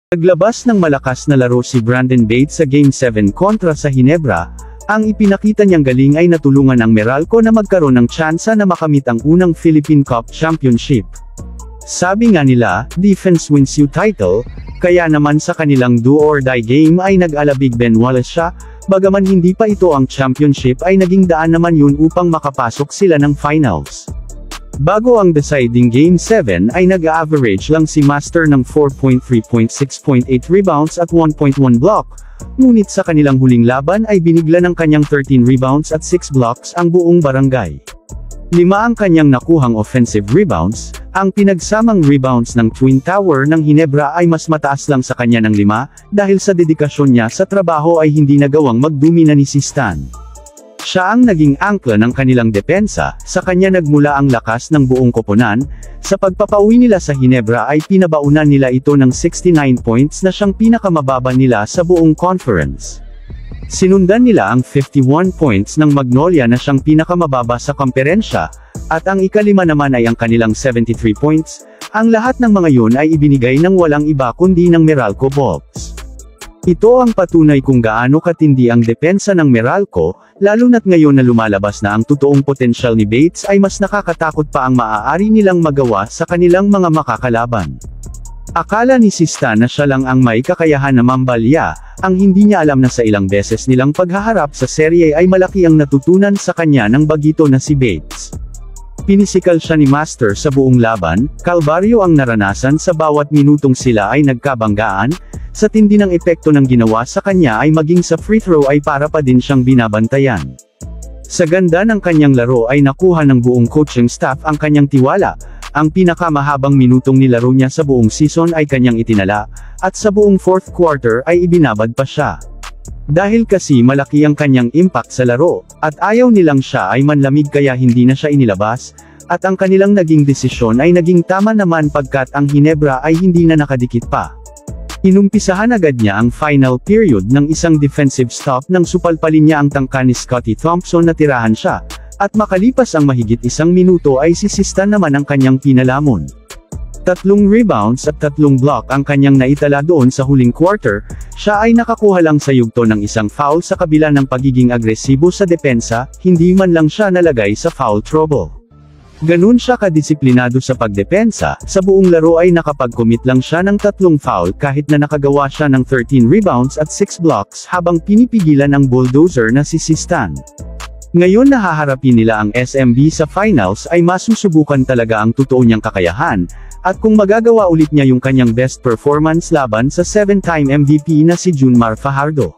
Naglabas ng malakas na laro si Brandon Bates sa Game 7 kontra sa Ginebra. Ang ipinakita niyang galing ay natulungan ang Meralco na magkaroon ng tsansa na makamit ang unang Philippine Cup Championship. Sabi nga nila, defense wins you title, kaya naman sa kanilang do or die game ay nag-alabig Ben Wallace siya, bagaman hindi pa ito ang championship ay naging daan naman yun upang makapasok sila ng finals. Bago ang deciding Game 7 ay nag-average lang si Master ng 4.3.6.8 rebounds at 1.1 block, ngunit sa kanilang huling laban ay binigla ng kanyang 13 rebounds at 6 blocks ang buong barangay. 5 ang kanyang nakuhang offensive rebounds, ang pinagsamang rebounds ng Twin Tower ng Ginebra ay mas mataas lang sa kanya ng 5, dahil sa dedikasyon niya sa trabaho ay hindi nagawang magdumina ni si Stan. Siya ang naging angkla ng kanilang depensa, sa kanya nagmula ang lakas ng buong koponan. Sa pagpapauwi nila sa Ginebra ay pinabaunan nila ito ng 69 points na siyang pinakamababa nila sa buong conference. Sinundan nila ang 51 points ng Magnolia na siyang pinakamababa sa komperensya, at ang ikalima naman ay ang kanilang 73 points. Ang lahat ng mga yun ay ibinigay ng walang iba kundi ng Meralco Bolts. Ito ang patunay kung gaano katindi ang depensa ng Meralco, lalo na't ngayon na lumalabas na ang totoong potensyal ni Bates ay mas nakakatakot pa ang maaari nilang magawa sa kanilang mga makakalaban. Akala ni si Stan na siya lang ang may kakayahan na mambalya, ang hindi niya alam na sa ilang beses nilang paghaharap sa serye ay malaki ang natutunan sa kanya ng bagito na si Bates. Pinisikal siya ni Master sa buong laban, kalbaryo ang naranasan sa bawat minutong sila ay nagkabanggaan, sa tindi ng epekto ng ginawa sa kanya ay maging sa free throw ay para pa din siyang binabantayan. Sa ganda ng kanyang laro ay nakuha ng buong coaching staff ang kanyang tiwala, ang pinakamahabang minutong nilaro niya sa buong season ay kanyang itinala, at sa buong fourth quarter ay ibinabad pa siya. Dahil kasi malaki ang kanyang impact sa laro, at ayaw nilang siya ay manlamig kaya hindi na siya inilabas, at ang kanilang naging desisyon ay naging tama naman pagkat ang Ginebra ay hindi na nakadikit pa. Inumpisahan agad niya ang final period ng isang defensive stop nang supalpalin niya ang tangka ni Scottie Thompson na tirahan siya, at makalipas ang mahigit 1 minuto ay si Stan naman ang kanyang pinalamon. 3 rebounds at 3 block ang kanyang naitala doon sa huling quarter, siya ay nakakuha lang sa yugto ng isang foul sa kabila ng pagiging agresibo sa depensa, hindi man lang siya nalagay sa foul trouble. Ganun siya kadisiplinado sa pagdepensa, sa buong laro ay nakapag-commit lang siya ng 3 foul kahit na nakagawa siya ng 13 rebounds at 6 blocks habang pinipigilan ng bulldozer na si Stan. Ngayon na haharapin nila ang SMB sa finals ay masusubukan talaga ang totoo niyang kakayahan, at kung magagawa ulit niya yung kanyang best performance laban sa 7-time MVP na si Junmar Fajardo.